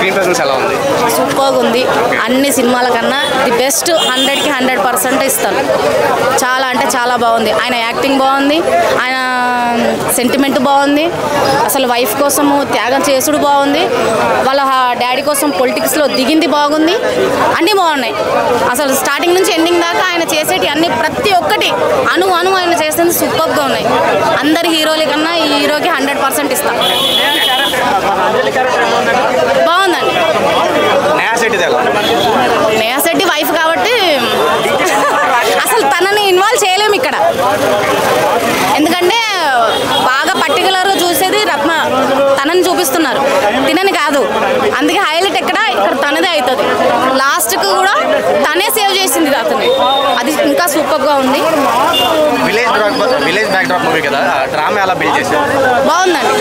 Screen presence ఎలా ఉంది? సూపర్గా ఉంది. అన్ని సినిమాల కన్నా ది బెస్ట్ 100కి 100% ఇస్తాను. చాలా అంటే చాలా బాగుంది. ఆయన యాక్టింగ్ బాగుంది, ఆయన సెంటిమెంట్ బాగుంది, అసలు వైఫ్ కోసము త్యాగం చేసుడు బాగుంది, వాళ్ళ డాడీ కోసం పొలిటిక్స్లో దిగింది బాగుంది, అన్నీ బాగున్నాయి. అసలు స్టార్టింగ్ నుంచి ఎండింగ్ దాకా ఆయన చేసేటి అన్ని ప్రతి ఒక్కటి అను ఆయన చేసేది సూపర్గా ఉన్నాయి. అందరి హీరోల కన్నా ఈ హీరోకి 100% ఇస్తాం. బాగుందండి. నేహా శెట్టి వైఫ్ కాబట్టి అసలు తనని ఇన్వాల్వ్ చేయలేము ఇక్కడ. ఎందుకంటే బాగా పర్టికులర్గా చూసేది రత్న, తనని చూపిస్తున్నారు, తినని కాదు. అందుకే హైలైట్ ఇక్కడ తనదే అవుతుంది. లాస్ట్కు కూడా తనే సేవ్ చేసింది అతను. అది ఇంకా సూపర్గా ఉంది. బాగుందండి.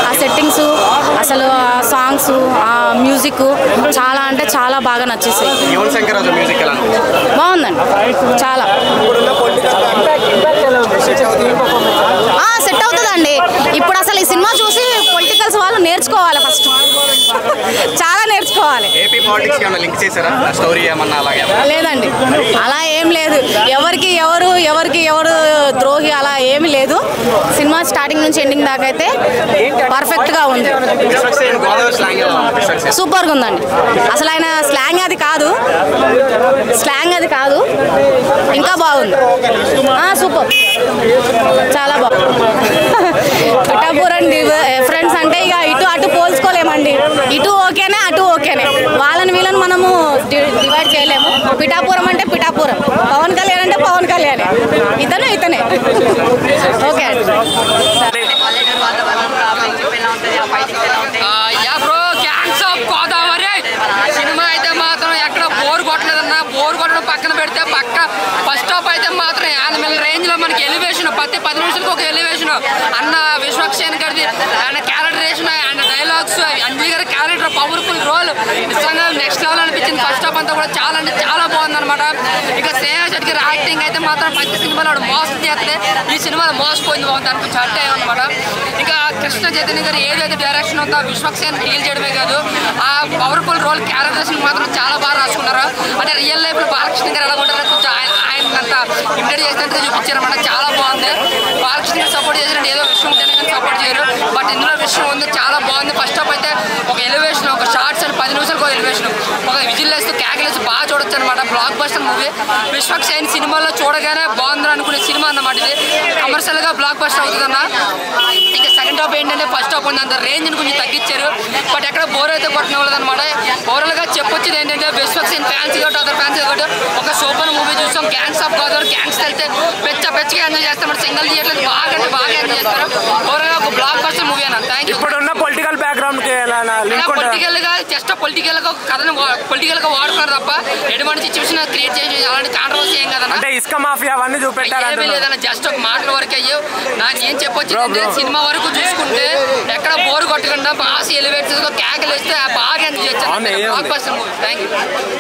ఆ సెట్టింగ్స్, అసలు ఆ సాంగ్స్, ఆ మ్యూజిక్ చాలా అంటే చాలా బాగా నచ్చేసాయి. బాగుందండి చాలా. సెట్ అవుతుందండి. ఇప్పుడు అసలు ఈ సినిమా చూసి పొలిటికల్స్ వాళ్ళు నేర్చుకోవాలి. ఫస్ట్ చాలా నేర్చుకోవాలి. లేదండి, అలా ఏం లేదు. ఎవరికి ఎవరు ద్రోహి అలా ఏమి లేదు. సినిమా స్టార్టింగ్ నుంచి ఎండింగ్ దాకా అయితే పర్ఫెక్ట్గా ఉంది. సూపర్గా ఉందండి. అసలు ఆయన స్లాంగ్ అది కాదు, ఇంకా బాగుంది. సూపర్, చాలా బాగుంది. పిఠాపురం ఫ్రెండ్స్ అంటే ఇక ఇటు అటు పోల్చుకోలేమండి. ఇటు ఓకేనే, అటు ఓకేనే. వాళ్ళని మనము డివైడ్ చేయలేము. పిఠాపురం అంటే పిఠాపురం, పవన్ కళ్యాణ్ అంటే పవన్ కళ్యాణ్, ఇతనే ఓకే. సినిమా అయితే మాత్రం ఎక్కడ బోర్ కొట్టలేదన్నా. బోర్ కొట్టడం పక్కన పెడితే ఫస్ట్ హాఫ్ అయితే మాత్రం యానిమల్ రేంజ్ లో మనకి ఎలివేషన్, ప్రతి 10 నిమిషాలకు ఒక ఎలివేషన్. అన్న విశ్వక్సేన్ గారిది ఆయన క్యారెక్టరేషన్, ఆయన డైలాగ్స్, అంజలి గారి క్యారెక్టర్ పవర్ఫుల్ రోల్ నిజంగా నెక్స్ట్ లెవెల్ అనిపించింది. ఫస్ట్ హాఫ్ అంతా కూడా చాలా అంటే చాలా బాగుంది అనమాట. ఇక స్నేహా శెట్టి గారి యాక్టింగ్ అయితే మాత్రం ప్రతి సినిమాలో మోసం చేస్తే ఈ సినిమాలో మోసపోయింది బాగుంది అనిపించి అంటే అనమాట. ఇక కృష్ణ చైతన్య గారు ఏదైతే డైరెక్షన్ ఉందో విశ్వక్సేన్ డీల్ చేయడమే కాదు, ఆ పవర్ఫుల్ రోల్ క్యారెక్టర్స్ మాత్రం చాలా బాగా రాసుకున్నారు. అంటే రియల్ లైఫ్ లో బాలకృష్ణ గారు ఎలా ఉంటారో కొంచెం ఆయన అంతా ఇమిటేట్ చేసినట్టు చూపించారన్నమాట. చాలా బాగుంది. బాలకృష్ణ గారు సపోర్ట్ చేసినట్టు ఏదో విషయం ఉంటేనే కానీ సపోర్ట్ చేయరు, బట్ ఇందులో విషయం ఉంది. చాలా బాగుంది. ఫస్ట్ హాఫ్ అయితే ఒక ఎలివేషన్, ఒక షార్ట్స్ అని 10 నిమిషాలకు ఒక ఎలివేషన్, ఒక విజిల్ వేస్తూ క్యాకిలేసి బాగా చూడొచ్చు అనమాట. Block buster movie. విశ్వక్సేన్ సినిమాలో చూడగానే బాగుందని అనుకునే సినిమా అన్నమాట. ఇది కమర్షియల్ గా బ్లాక్ బస్టర్ అవుతుందన్న. ఇంకా సెకండ్ హాఫ్ ఏంటంటే ఫస్ట్ హాఫ్ ఉంది అంత రేంజ్ ని కొంచెం తగ్గించారు, బట్ ఎక్కడ బోర్ అయితే కొట్టనివ్వలేదు అనమాట. ఓవరాల్ గా చెప్పొచ్చేది ఏంటంటే విశ్వక్సేన్ ఫ్యాన్స్ కాబట్టి అదర్ ఫ్యాన్స్ కాబట్టి ఒక సూపర్ మూవీ చూసాం. గ్యాంగ్స్ ఆఫ్ గోదావరి గ్యాంగ్స్ వెళ్తే పెచ్చగా ఎంజాయ్ చేస్తాం. సింగిల్ థియేటర్ బాగా ఎంజాయ్ చేస్తారు. ఓవరాల్ గా ఒక బ్లాక్ బస్టర్ మూవీ అన్న. Thank you. ఇప్పుడున్న పొలిటికల్ బ్యాక్గ్రౌండ్ పొలిటికల్ గా జస్ట్ పొలిటికల్ గా కథను పొలిటికల్ గా వాడుకున్నారు తప్ప ఎటువంటి సిచ్యువేషన్ క్రియేట్ చేసి అలాంటి కాంట్రవర్సీ ఏం కదన్నా. అంటే ఇసుక మాఫియా అవన్నీ చూపెట్టారు. ఏమీ లేదన్న, జస్ట్ ఒక మాటల వరకు అయ్యో. నాకు ఏం చెప్పొచ్చు, సినిమా వరకు చూసుకుంటే ఎక్కడ బోర్ కొట్టకుండా బాగా ఎలివేట్ క్యాకలు వేస్తే బాగా ఎంజాయ్ చేస్తారు. Thank you.